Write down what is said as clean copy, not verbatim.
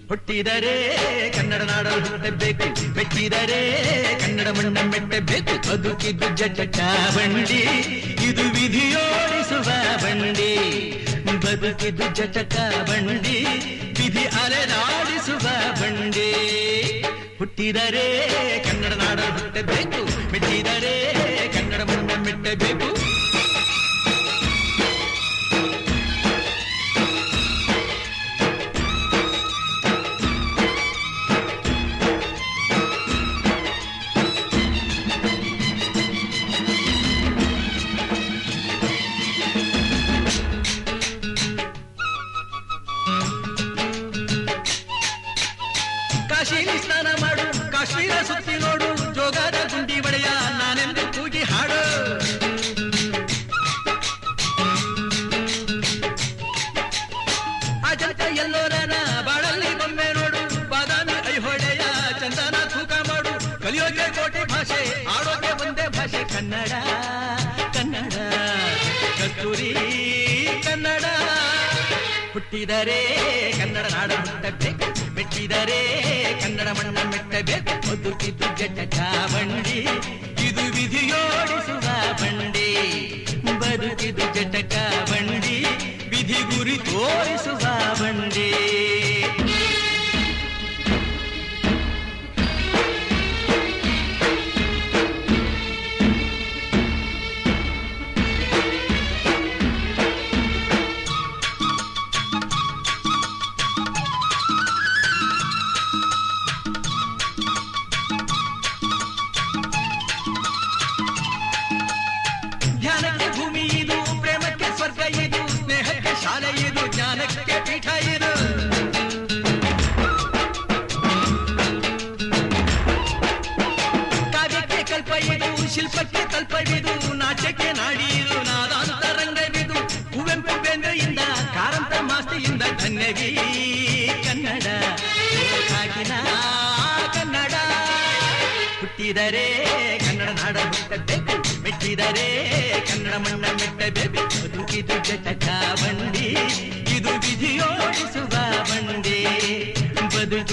ಹುಟ್ಟಿದರೆ ಕನ್ನಡ ನಾಡಲು ಹುಟ್ಟಬೇಕು, ಮೆಟ್ಟಿದರೆ ಕನ್ನಡ ಮಣ್ಣ ಮೆಟ್ಟಬೇಕು. ಬದುಕಿದ್ದು ಜಟ ಬಂಡಿ, ಇದು ವಿಧಿಯೋಡಿಸುವ ಬಂಡಿ. ಬದುಕಿದ್ದು ಜಟಕ ಬಂಡಿ, ವಿಧಿ ಅಲೆದಾಡಿಸುವ ಬಂಡಿ. ಹುಟ್ಟಿದರೆ ಕನ್ನಡ ನಾಡಲು ಹುಟ್ಟಬೇಕು, ಮೆಟ್ಟಿದರೆ ಕನ್ನಡ ಮಣ್ಣ ಮೆಟ್ಟಬೇಕು. ಕಾಶಿಲಿ ಸ್ನಾನ ಮಾಡು, ಕಾಶ್ಮೀರ ಸುತ್ತಿ ನೋಡು, ಜೋಗದ ಗುಂಡಿ ಒಡೆಯ ನಾನೆಂದು ಕೂಗಿ ಹಾಡು. ಅಜಂತ ಎಲ್ಲೋರನ ಬಾಳಲ್ಲಿ ಬೊಮ್ಮೆ ನೋಡು, ಬಾದಾಮಿ ಐಹೊಳೆಯ ಚಂದನ ತೂಕ ಮಾಡು. ಕಲಿಯೋಕೆ ಕೋಟಿ ಭಾಷೆ, ಆಡೋಕೆ ಒಂದೇ ಭಾಷೆ ಕನ್ನಡ. ಕನ್ನಡ ಕಸ್ತೂರಿ ಕನ್ನಡ. ಹುಟ್ಟಿದರೆ ಕನ್ನಡ ನಾಡ ಹುಟ್ಟಬೇಕು, ಮೆಟ್ಟಿದರೆ ಕನ್ನಡ ಮಣ್ಣ ಮೆಟ್ಟಬೇಕು. ಬದುಕಿದ್ದು ಜಟಕ ಬಂಡಿ, ಇದು ವಿಧಿಯೋಡಿಸುವ ಬಂಡಿ. ಬದುಕಿದ್ದು ಜಟಕ ಬಂಡಿ, ವಿಧಿ ಗುರಿ ತೋರಿಸುವ ಬಂಡಿ. ಧ್ಯಾನಕ್ಕೆ ಭೂಮಿ ಇದು, ಪ್ರೇಮಕ್ಕೆ ಸ್ವರ್ಗ ಇದು, ಸ್ನೇಹಕ್ಕೆ ಶಾಲೆ ಇದು, ಜ್ಞಾನಕ್ಕೆ ಪೀಠ ಇದು. ಕಾವ್ಯಕ್ಕೆ ಕಲ್ಪ ಇದು, ಶಿಲ್ಪಕ್ಕೆ ಕಲ್ಪವಿದು, ನಾಟ್ಯಕ್ಕೆ ನಾಡಿ ಇದು, ನಾದಾಂತರಂಗವಿದು. ಕುವೆಂಪು ಬೇಂದ್ರೆಯಿಂದ, ಕಾರಂತ ಮಾಸ್ತಿಯಿಂದ ಧನ್ಯವೀ ಕನ್ನಡ. ಕಾಗಿನ ಕನ್ನಡ. ಹುಟ್ಟಿದರೆ ಕನ್ನಡ ನಾಡ ಹುಟ್ಟಬೇಕು, ಮೆಟ್ಟಿದರೆ ಕನ್ನಡ ಮಣ್ಣ ಮೆಟ್ಟಬೇಕು. ಬದುಕಿದು ಜಟಕ ಬಂಡಿ, ಇದು ವಿಧಿಯೋಡಿಸುವ ಬಂಡಿ. ಬದುಕಿ